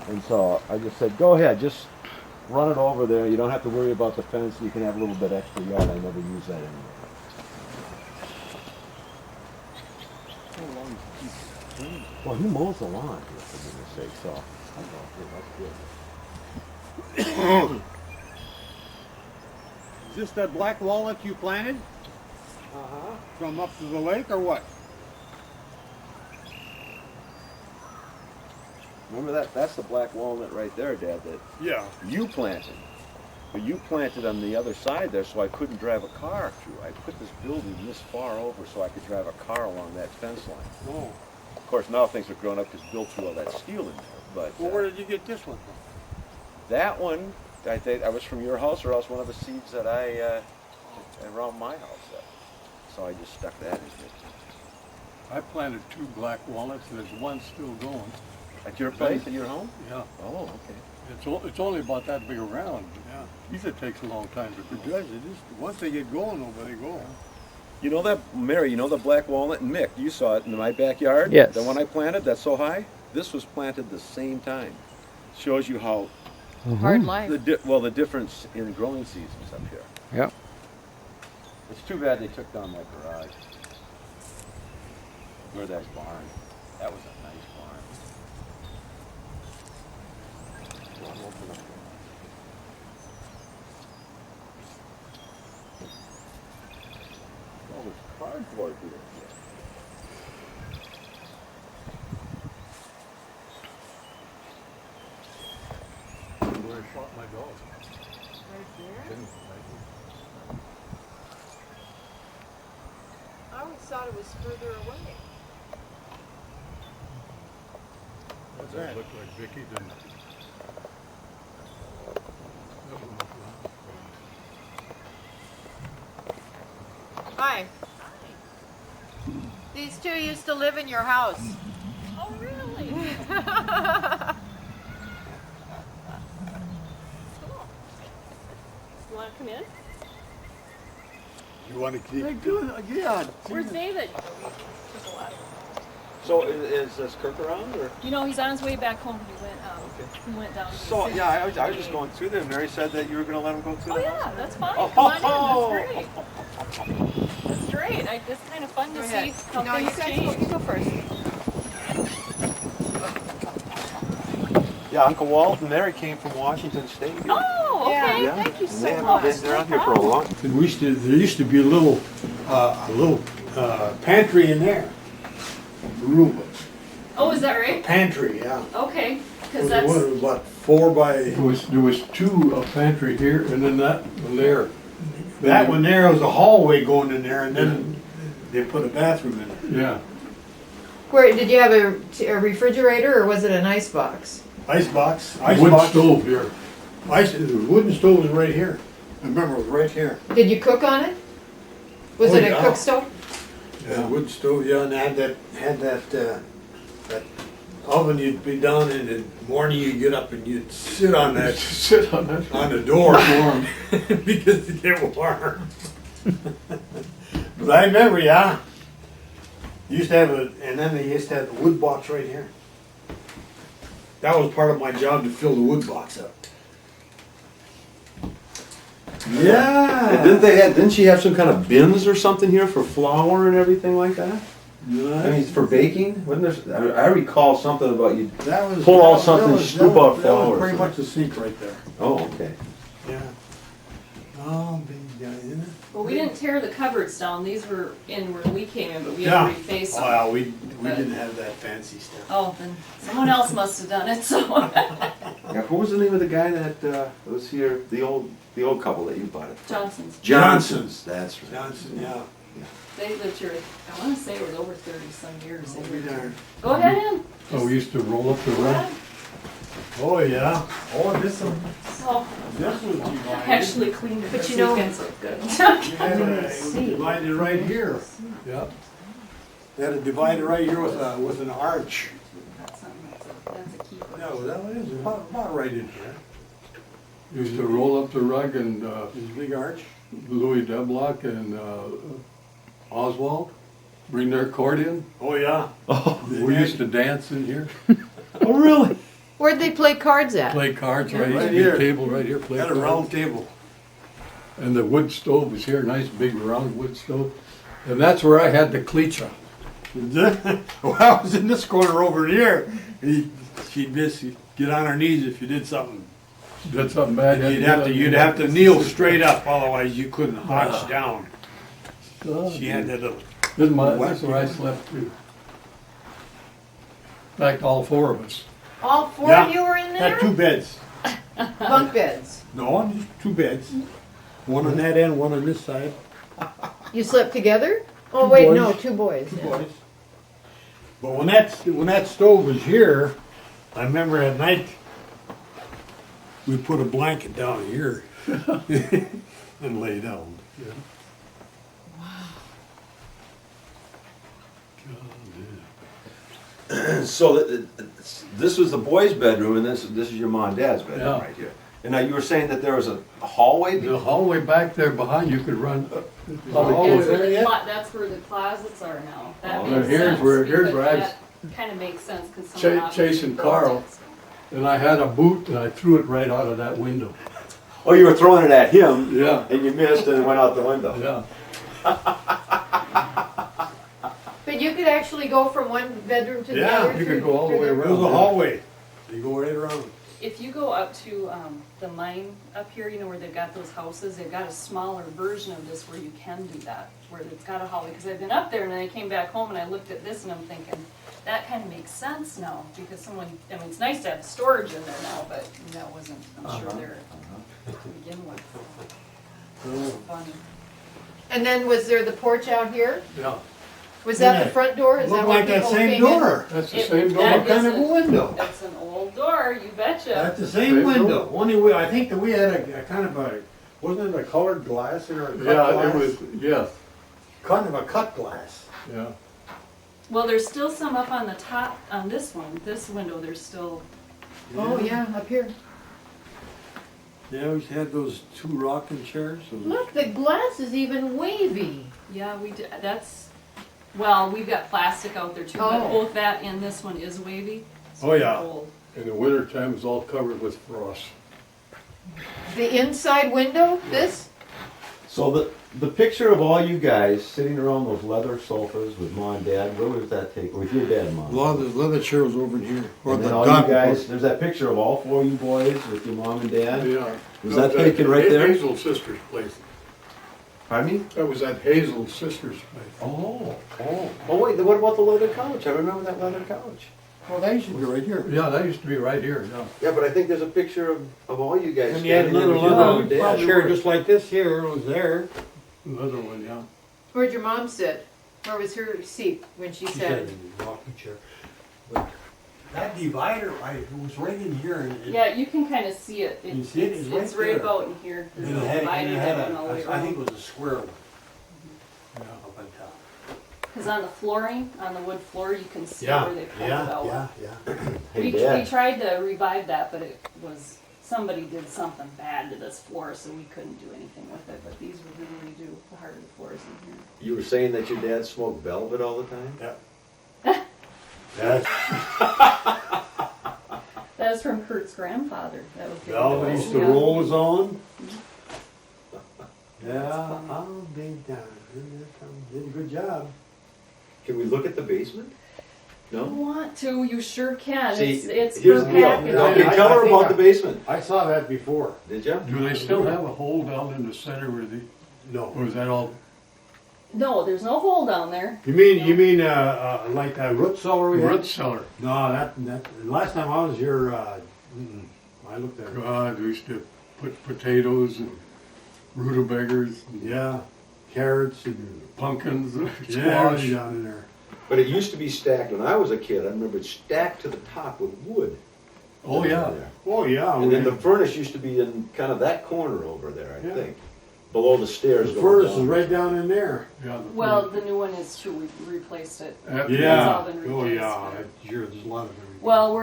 And so I just said, go ahead, just run it over there. You don't have to worry about the fence. You can have a little bit extra yard. I never use that anymore. Well, he mows the lawn here, for goodness sake, so I don't know, that's good. Is this that black walnut you planted Uh-huh. from up to the lake or what? Remember that? That's the black walnut right there, Dad, that Yeah. you planted. But you planted on the other side there, so I couldn't drive a car through. I put this building this far over so I could drive a car along that fence line. Oh. Of course, now things have grown up because Bill threw all that steel in there. But Well, where did you get this one from? that one, I think I was from your house, or else one of the seeds that I around my house. So I just stuck that in here. I planted 2 black walnuts and there's one still going. At your place, at your home? Yeah. Oh, okay. It's only about that big around. Yeah. These it takes a long time to grow. It does. It just, once they get going, over they go. You know that, Mary, you know the black walnut? And Mick, you saw it in my backyard? Yes. The one I planted, that's so high? This was planted the same time. Shows you how, Hard life. the difference in growing seasons up here. Yep. It's too bad they took down that garage. Or that barn. That was a nice barn. Go on, open up. Oh, there's cardboard here. Where I shot my dog. Right there? I always thought it was further away. What's that? Looked like Vicky, didn't it? Hi. These two used to live in your house. Oh, really? Cool. You want to come in? You want to keep doing it? Yeah. Where's David? So is Kirk around, or? You know, he's on his way back home. He went down. To the So, city. yeah, I was just going through there. Mary said that you were going to let him go through Oh the yeah, house. that's fine. Oh. Come on in. That's great. That's great. It's kind of fun to Go see ahead. how No, you things guys go, change. you go first. Yeah, Uncle Walt and Mary came from Washington State. Oh, okay. Yeah. Thank you And so they haven't much. been around here for a long time. And there used to be a little pantry in there. Room. Oh, is that right? Pantry, yeah. Okay, because It that's was about 4 by. There was 2 a pantry here, and then that one there. That one there was a hallway going in there, and then they put a bathroom in it. Yeah. Where, did you have a refrigerator or was it an ice box? Ice box. Wood stove here. The wooden stove was right here. I remember it was right here. Did you cook on it? Was Oh, it a yeah. cook stove? Yeah, wood stove. Yeah, and had that oven. You'd be down in the morning. You'd get up and you'd sit on that on the door because it get warm. But I remember, yeah. You used to have and then they used to have the wood box right here. That was part of my job to fill the wood box up. Yeah. Didn't she have some kind of bins or something here for flour and everything like that? I mean, for baking? Wasn't there? I recall something about you. That was Pull out that something, was- scoop that out was- flour That or was pretty something. much the sink right there. Oh, okay. Yeah. Oh, big guy, isn't it? well, we didn't tear the cupboards down. These were in where we came in, but we Yeah. had to reface them. Well, we didn't have that fancy stuff. Oh, then someone else must have done it. So Yeah, who was the name of the guy that was here? The old couple that you bought it from? Johnson's. Johnson's. That's right. Johnson, yeah. They lived here. I want to say it was over 30-some years. Oh, They we lived here. darn. Go ahead in. Oh, we used to roll up the Go rug? ahead. Oh, yeah. Oh, this one. So This was I divided. actually cleaned it But this you know- weekend, so it's good. You had it divided right here. Yeah. They had it divided right here with an arch. That's something that's a keeper. No, that one is about right in here. Used to roll up the rug and There's a big arch. Louis Deblock and Oswald bring their accordion. Oh, yeah. Oh, We used to dance in here. oh really? Where'd they play cards at? Play cards right Right here, here. table right here, play Had a cards. round table. And the wood stove was here, nice big round wood stove. And that's where I had the cleacha. Well, I was in this corner over here. She'd miss you. Get on her knees if you did something. Did something bad. You'd have to kneel straight up, otherwise you couldn't hunch down. Oh, She had that little. This is where I slept too. In fact, all four of us. All four Yeah. of you were in Had there? two beds. Bunk beds. No, just two beds. One on that end, one on this side. You slept together? Oh, Two wait, boys. no, two boys. Two yeah. boys. But when that stove was here, I remember at night, we put a blanket down here and lay down. So this was the boys' bedroom, and this is your mom and dad's bedroom Yeah. right here. And now you were saying that there was a hallway? The hallway back there behind, you could run up. Oh, That's hallway where, there yet? that's where the closets are now. That Oh, makes here's sense. where- here's because where I was that kind of makes sense because cha- someone obviously chasing built Carl. it. And I had a boot and I threw it right out of that window. Oh, you were throwing it at him, Yeah, and you missed, and it went out the window. yeah. But you could actually go from one bedroom to the Yeah, other? you could through- go all the through way It was around. a hallway. You go right around. If you go up to the mine up here, you know where they've got those houses, they've got a smaller version of this where you can do that, where it's got a hallway. Because I've been up there and then I came back home and I looked at this and I'm thinking, that kind of makes sense now because someone, I mean, it's nice to have storage in there now, but that wasn't, I'm sure there to begin with. Fun. And then was there the porch out here? Yeah, Was that Yeah. the front door? Is that Looked where like that people same came in? door. that's the It- same that door. What kind of a isn't- window? That's an old door, you betcha. That's the same window. Only way, I think that we had a kind of a, wasn't it a colored glass or a cut Yeah, glass? it was, yes, Kind of a cut glass. yeah. Well, there's still some up on the top, on this one, this window, there's still, Oh, yeah, up here. Yeah, we had those two rocking chairs. Look, the glass is even wavy. yeah, we did, that's, well, we've got plastic out there too, but Oh. both that and this one is wavy. so Oh, yeah. they're old. In the winter time, it's all covered with frost. The inside window, this? So the picture of all you guys sitting around those leather sofas with mom and dad, where was that taken? With your dad and mom? Leather chair was over in here. Or And the then all dock you guys, was. there's that picture of all four of you boys with your mom and dad. Yeah. Was that taken right there? Hazel's sister's place. Pardon me? That was at Hazel's sister's place. Oh. Oh wait, then what about the leather couch? I remember that leather couch. Oh, that used to be right here. Yeah, that used to be right here, yeah. Yeah, but I think there's a picture of all you guys And you had a standing there little with your mom and leather dad. chair just like this here, it was there. Another one, yeah. Where'd your mom sit? Where was her seat when she She sat? sat in the rocking chair. But that divider, it was right in here. And Yeah, you can kind of see it. You see it? It's right It's right there. about in here. There's And no it had, divider and it had that went all the way I think around. it was a square one. Yeah. Up on top. Because on the flooring, on the wood floor, you can see Yeah, where they pulled it yeah, out. yeah. Hey, We Dad. tried to revive that, but it was, somebody did something bad to this floor, so we couldn't do anything with it. But these we really do the heart of the floors in here. You were saying that your dad smoked velvet all the time? Yeah. That's That was from Kurt's grandfather. That was the Velvet used to yeah. roll his on. Yeah, funny. oh, big time. Did a good job. Can we look at the basement? You No? want to, you sure can. See, It's here's per the deal. package. Okay, I- tell I her think about I- the basement. I saw that before. Did you? Do they still have a hole down in the center where the, No. or is that all? No, there's no hole down there. You mean like that root cellar we had? Root cellar. No, that last time I was here, I looked at it. God, we used to put potatoes and rutabagas and Yeah, carrots and pumpkins and yeah, squash. down in there. But it used to be stacked, when I was a kid, I remember it stacked to the top with wood. Oh, yeah. Oh yeah, And then the furnace used to be in kind of that corner over there, I Yeah. think. Below the stairs the going furnace is down. right down in there. Yeah. Well, the new one is true. We replaced it. After- Yeah. all been Oh replaced, yeah, but- sure. There's a lot of it. Well,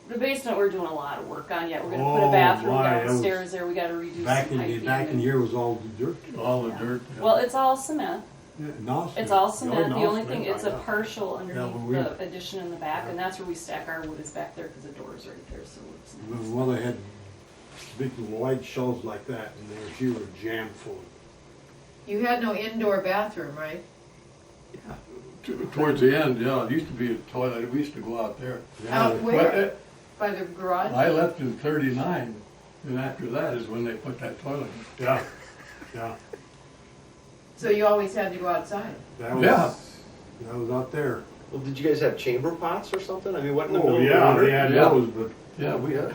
the basement we're doing a lot of work on yet. We're gonna put Oh, a bathroom my, that was- downstairs there. We gotta redo Back some in piping and- here was all dirt. All the Yeah. dirt. yeah. Well, it's all cement. Yeah, no, It's all no, cement. no, The only thing, it's a yeah. partial but underneath we- the addition in the back, and that's where we stack our wood is back there because the doors right Well, they had big white shelves like that, and she was jammed full. You had no indoor bathroom, right? Towards the end, yeah, it used to be a toilet, we used to go out there. Out But, where? By the garage? I left in '39, and after that is when they put that toilet in. Yeah, yeah. So you always had to go outside? That was, Yeah. that was out there. Well, did you guys have chamber pots or something? I mean, what in the Oh, middle yeah, of the they had Yeah. those, but Yeah, we had.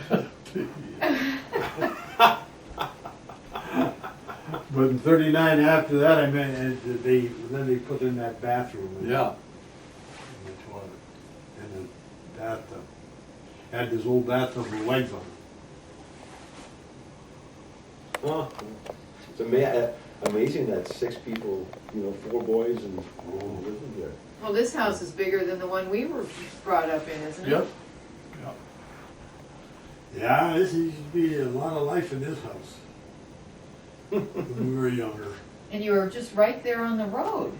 But in '39, after that, I mean, then they put in that bathroom. Yeah, In the toilet, and the bathtub. Had this old bathtub with legs on it. Huh. It's amazing that 6 people, 4 boys and living there. Well, this house is bigger than the one we were brought up in, isn't it? yep. Yeah, this used to be a lot of life in this house. When we were younger. And you were just right there on the road.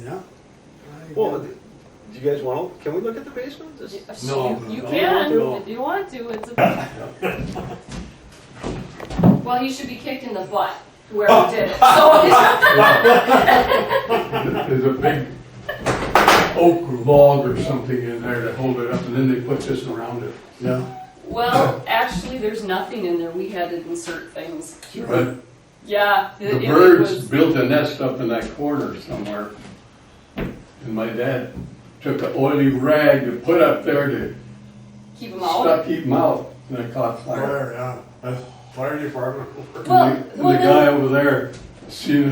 Yeah. Well, do you guys want to, can we look at the basement? Just- No. You No, can, no. if you want to, it's a. Well, he should be kicked in the butt, whoever did it, so. There's a big oak log or something in there to hold it up, and then they put this around it. Yeah. Well, actually, there's nothing in there, we had to insert things. But Yeah. the it birds was- built a nest up in that corner somewhere. And my dad took an oily rag to put up there to Keep them out. keep them out, and it caught fire. Fire, yeah. That's fire department. Well, And the guy over there, see,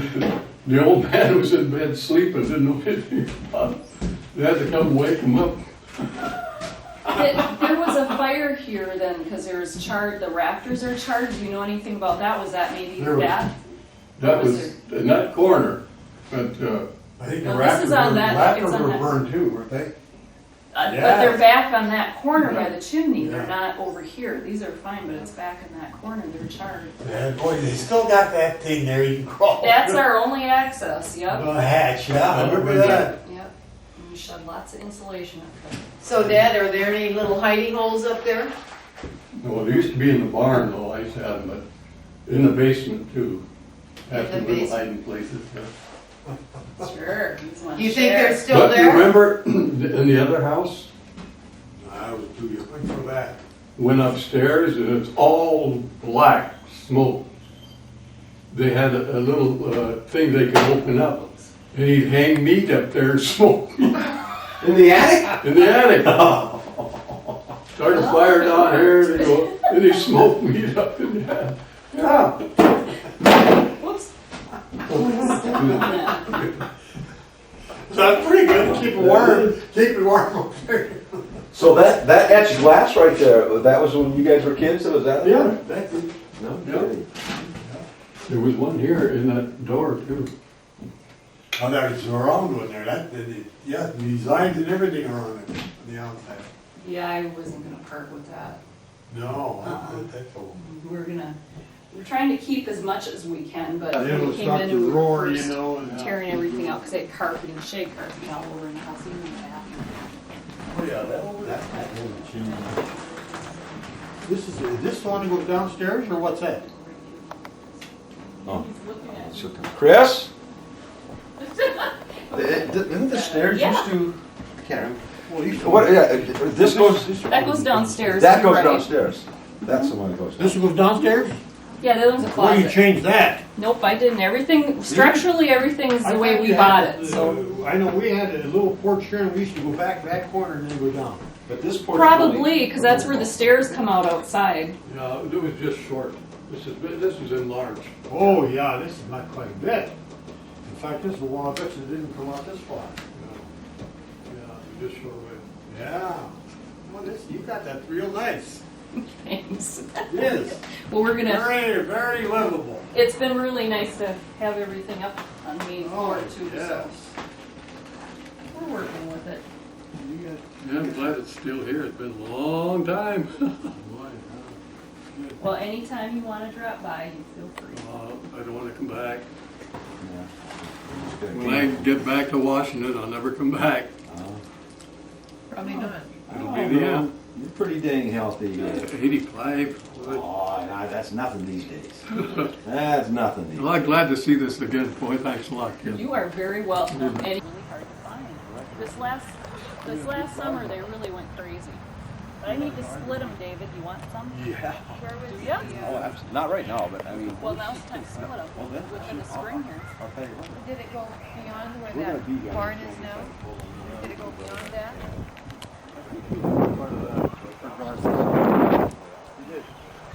the old man was in bed sleeping, didn't know anything about it. They had to come wake him up. There was a fire here then, because there was the rafters are charred. Do you know anything about that? Was that maybe There was- that? That Was was in that corner, but, I think No, the this rafters is on were, that- it's rafters on were that- burned too, weren't they? But Yeah. they're back on that corner by the chimney. They're Yeah. not over here. These are fine, but it's back in that corner. They're charred. Yeah, boy, they still got that thing there you can crawl. That's our only access. Yep. The hatch, yeah, I remember that. Yep. And we shed lots of insulation up there. So Dad, are there any little hiding holes up there? well, it used to be in the barn though, I used to have them, but in the basement too. Had In some the little basement. hiding places, yeah. Sure. You think they're still But there? remember, in the other house, I was too young for that. went upstairs and it's all black smoke. They had a little thing they could open up, and he'd hang meat up there and smoke meat In the attic? in the attic. Start a fire down here, and they go, and he smoked meat up in the attic. Whoops. So that's pretty good, keep it warm, keep it warm up there. So that etched glass right there, that was when you guys were kids, was that? Yeah, that's it. No Yeah. kidding. There was one here in that door too. Oh, there's a round one there, yeah, the designs and everything are on it, on the outside. Yeah, I wasn't gonna part with that. No, that's all. We're trying to keep as much as we can, but It when was we came not in to and we roar, were you first know, and. tearing everything out, because they had carpet and shake carpet all over in the house, even in the bathroom. Oh, yeah, that whole chimney. Is this the one that goes downstairs, or what's that? Oh. He's looking at you. Chris? Didn't the stairs Yeah. used to, I can't remember. Well, you. What, yeah, this goes, That goes downstairs. that you're goes right. downstairs. That's the one that goes This downstairs. goes downstairs? Yeah, that one's a Why you closet. change that? Nope, I didn't. Everything, structurally, everything's the way we bought it, so. I know we had a little porch here, and we used to go back that corner and then go down. But this porch. Probably, because that's where the stairs come out outside. Yeah, it was just short. This is enlarged. Oh, yeah, this is not quite a bit. In fact, this is a wall, I bet you it didn't come out this far. Yeah, just short way. Yeah. Well, you got that real nice. Thanks. It is. Well, we're gonna, Very, very livable. it's been really nice to have everything up on the main floor too, so Yes. we're working with it. Yeah, I'm glad it's still here. It's been a long time. Well, anytime you wanna drop by, you feel free. I don't want to come back. Yeah. When I get back to Washington, I'll never come back. Probably not. Yeah. You're pretty dang healthy. 85. Oh, no, that's nothing these days. That's nothing these Well, I'm glad to see this again, boy. Thanks a lot, kid. You are very welcome. And it's really hard to find. This last summer, they really went crazy. But I need to split them, David. You want some? Yeah. Do ya? Oh, absolutely. Not right now, but I mean. Well, now's the time to split them. Within the spring here. I'll tell you what. Did it go beyond where We're gonna be that barn is now? Did it go beyond that?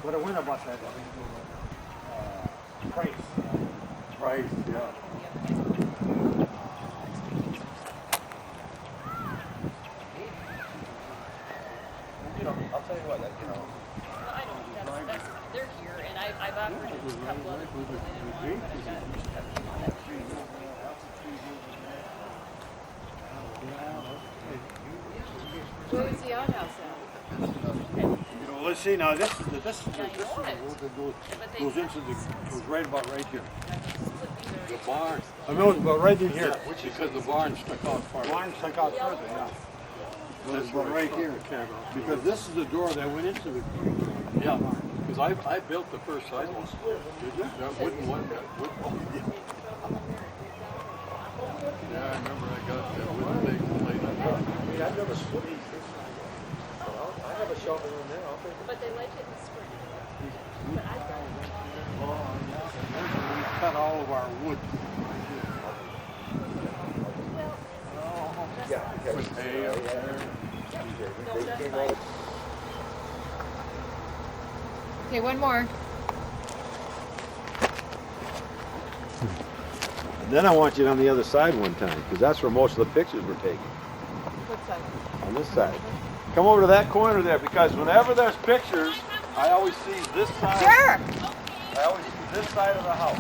What I went about that, price. Price, yeah. I'll tell you what, I don't, they're here, and I've offered it to a couple other people that didn't want it, but I got people that Where was the outhouse at? Let's see now, this Yeah, I know it. But they goes into the, goes right about right here. The barn. I know it's about right in here. Because the barn stuck out far. Barn stuck out further, yeah. But it's about right here. Because this is the door that went into the. Yeah, because I built the first sidewalk. Did you? That wooden one, that wood. Yeah, I remember I got that wooden thing laid on top. I've never split these. I have a shovel in there, I'll take it. But they like it in the spring. But I got it. We cut all of our wood. With hay up there. No, that's fine. Okay, one more. And then I want you on the other side one time, because that's where most of the pictures were taken. What side? On this side. Come over to that corner there, because whenever there's pictures, I always see this side. Sure. I always see this side of the house.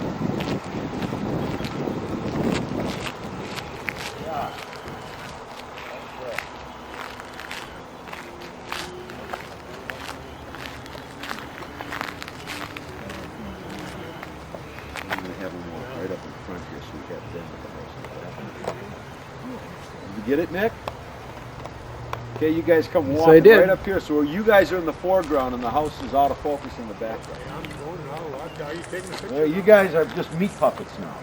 Yeah. That's it. I'm gonna have them walk right up in front here, so we have them at the house. Did you get it, Nick? Okay, you guys come walking I did. right up here. So where you guys are in the foreground and the house is out of focus in the background. I'm going now, are you taking a picture? Well, you guys are just meat puppets now.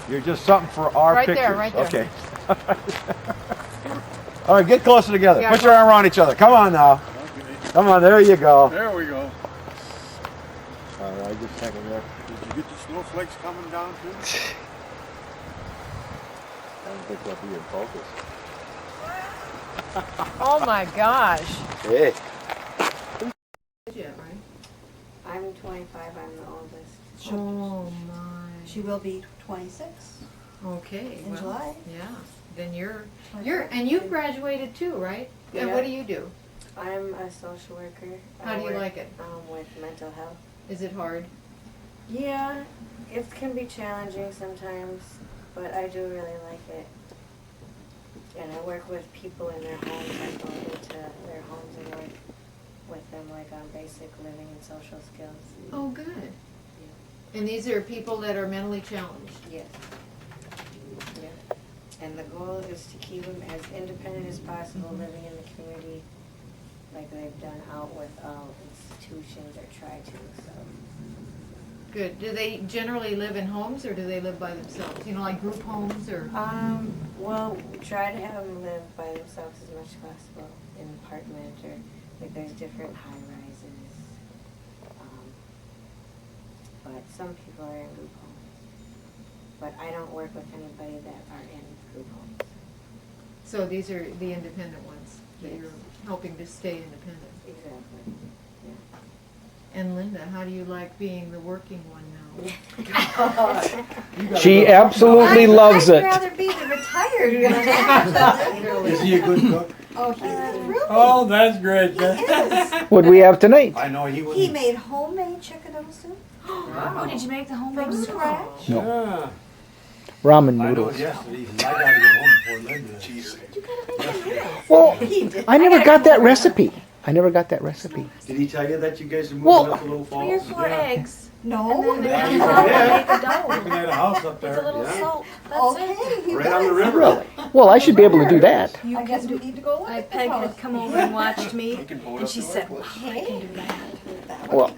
You're just something for our Right pictures. there, right there. Okay. All right, get closer together. Yeah, Put your arm around each other. Come on now. Come on, there you go. There we go. All right, just hang there. Did you get the snowflakes coming down too? I don't think they'll be in focus. Oh my gosh. Hey. Yeah, right? I'm 25, I'm the oldest. Oh my. She will be 26 Okay. in well, July. Yeah. Then you're and you've graduated too, right? And Yeah. what do you do? I'm a social worker. How do you like it? With mental health. Is it hard? Yeah, it can be challenging sometimes, but I do really like it. And I work with people in their homes. I go into their homes and work with them like on basic living and social skills. Oh, good. And these are people that are mentally challenged. Yes. Yeah. And the goal is to keep them as independent as possible, living in the community like they've done out with institutions or try to, so. Good. Do they generally live in homes or do they live by themselves? You know, like group homes or? Well, we try to have them live by themselves as much as possible in an apartment or, like, there's different high rises. But some people are in group homes. But I don't work with anybody that are in group homes. So these are the independent ones that Yes. you're helping to stay independent. Exactly. And Linda, how do you like being the working one now? She absolutely loves I'd it. rather be the retired one. Is he a good cook? Oh, he's really. Oh, that's great. He is. What do we have tonight? I know he He wouldn't. made homemade chicken noodle soup Oh, did you make the homemade from soup? scratch. Yeah. Ramen I know noodles. yesterday, he said, I gotta get home before Linda. Jeez. You gotta make it. Well, He did. I never got that recipe. I never got that recipe. Did he tell you that you guys are moving Well- up to Little 3 or Falls? 4 eggs. No. And then Yeah, the you flour can. make a Looking dough. at a house up With a there. little Yeah. salt. That's it. Okay. he Right on the does. river. Really? Well, I should be able to do that. I guess we need to go look My at the Peg house. had come over and watched me, and she said, "Wow, I can Hey, do that." that Well,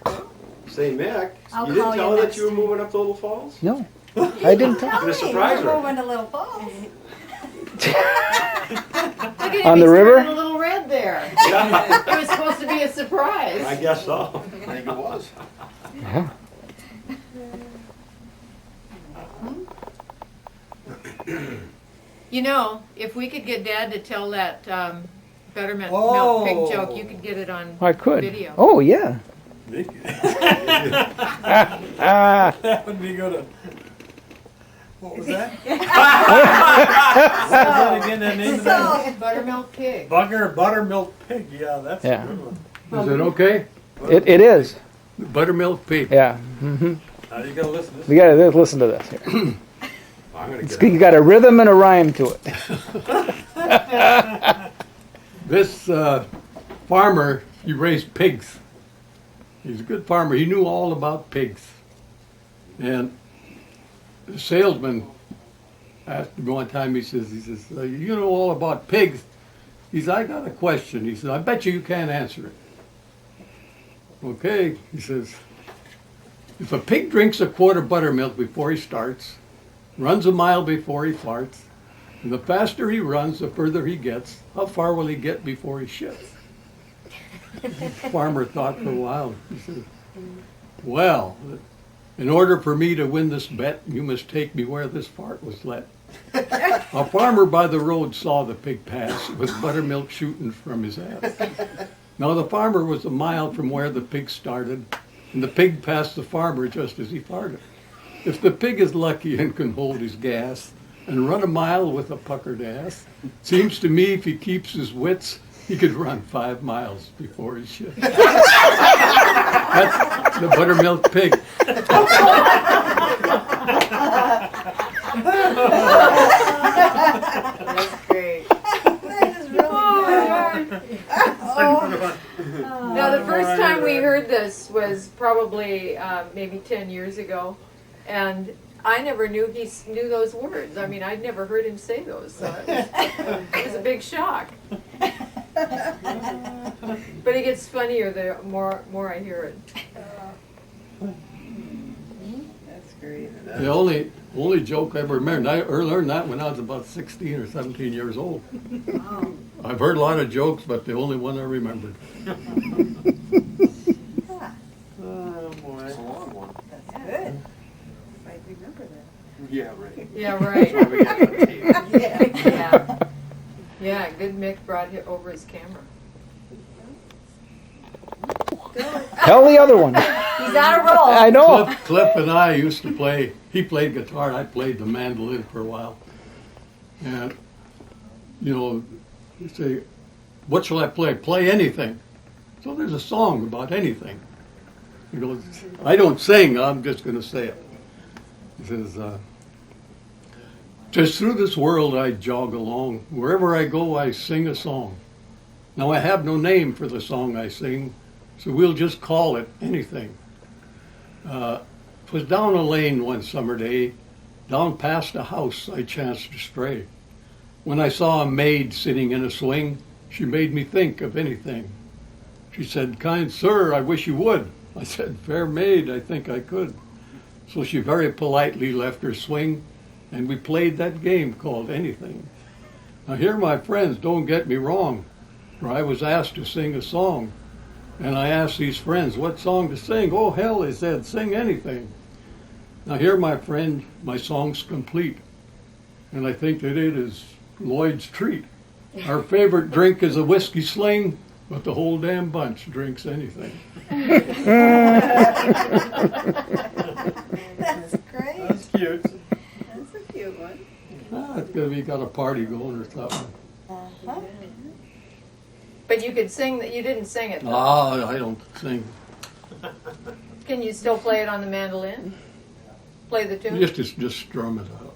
Say, Mac, I'll you didn't call tell you her that next you were time. moving up to Little Falls? no, I didn't tell. Gonna Tell me, surprise we're her. moving to Little Falls. Look at him, On the he's river? turning a little red there. Yeah, It was supposed to be a surprise. I guess so. I think it was. Yeah. You know, if we could get Dad to tell that buttermilk Oh. milk pig joke, you could get it on I could. video. Oh, yeah. Ah, That would be good. What was that? What was that again, that name of that? Buttermilk pig. Buttermilk pig, yeah, that's Yeah. a good one. Is it okay? it is. Buttermilk pig. Yeah. Now you gotta listen to this. We gotta listen to this here. I'm gonna It's, get you got a rhythm and a rhyme to it. This farmer, he raised pigs. He's a good farmer. He knew all about pigs. And the salesman asked him one time, he says, you know all about pigs. He says, I got a question. He says, I bet you can't answer it. Okay, he says, if a pig drinks a quart of buttermilk before he starts, runs a mile before he farts, and the faster he runs, the further he gets, how far will he get before he shits? The farmer thought for a while. He said, well, in order for me to win this bet, you must take me where this fart was let. A farmer by the road saw the pig pass with buttermilk shooting from his ass. Now the farmer was a mile from where the pig started, and the pig passed the farmer just as he farted. If the pig is lucky and can hold his gas and run a mile with a puckered ass, seems to me if he keeps his wits, he could run 5 miles before he shits. That's the buttermilk pig. That's great. That is really good. Oh, Now, the first time we heard this was probably maybe 10 years ago, and I never knew he knew those words. I mean, I'd never heard him say those, so it was a big shock. But it gets funnier the more I hear it. that's great. The only joke I ever remember, I learned that when I was about 16 or 17 years old. I've heard a lot of jokes, but the only one I remembered. Oh, boy. It's a long one. That's good. I remember that. Yeah, right. Yeah, right. That's why we got it on tape. Yeah. Yeah. Yeah, good Mick brought it over his camera. Tell the other one. He's on a roll. I know. Cliff and I used to play, he played guitar, and I played the mandolin for a while. And, you know, you say, what shall I play? Play anything. So there's a song about anything. He goes, I don't sing, I'm just going to say it. He says, just through this world I jog along. Wherever I go, I sing a song. Now I have no name for the song I sing, so we'll just call it anything. 'Twas down a lane one summer day, down past a house I chanced to stray. When I saw a maid sitting in a swing, she made me think of anything. She said, kind sir, I wish you would. I said, fair maid, I think I could. So she very politely left her swing, and we played that game called anything. Now here, my friends, don't get me wrong, for I was asked to sing a song. And I asked these friends what song to sing. Oh, hell, they said, sing anything. Now here, my friend, my song's complete. And I think that it is Lloyd's treat. Our favorite drink is a whiskey sling, but the whole damn bunch drinks anything. That's great. That's cute. That's a cute one. It's gonna be got a party going or something. Uh-huh. But you could sing that. You didn't sing it though. Oh, I don't sing. Can you still play it on the mandolin? Play the tune? Just strum it out.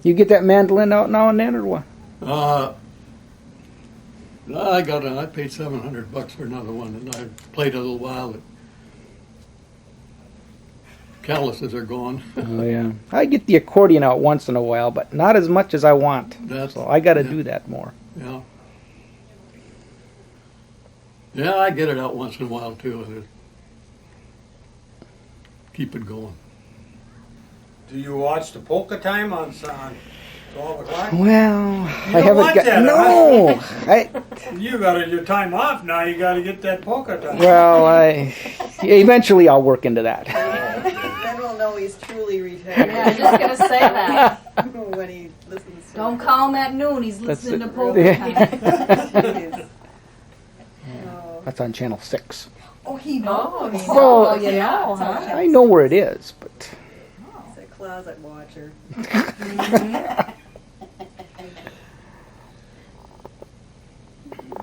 You get that mandolin out now and then, or what? I paid $700 for another one, and I played a little while. The calluses are gone. Oh yeah. I get the accordion out once in a while, but not as much as I want. That's, So I got to yeah. do that more. Yeah. Yeah, I get it out once in a while too, and it, keep it going. Do you watch the polka time on 12 o'clock? Well, I don't haven't watch got that, no. You got your time off now. You got to get that polka time. Eventually I'll work into that. Then we'll know he's truly retired. Yeah, I was just gonna say that. When he listens to Don't it. call him at noon, he's That's listening it. to polka Yeah. time. Jeez. Oh. That's on channel 6. Oh, he knows. Oh, he Well, Oh, you know, huh? I know where it is, but He's a closet watcher.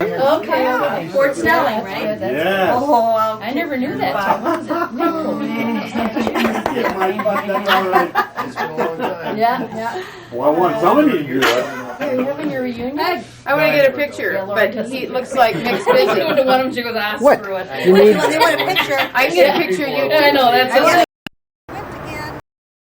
Okay, Fort Snelling, right? Yes. Oh, I never knew that. What It's been a long time. Yeah. Well, I want somebody to do that. Are you having your reunion? I want to get a picture, but he looks like Mick's busy. Why don't you go ask What? for it? you need you want a picture? I can get a picture of you. I know, that's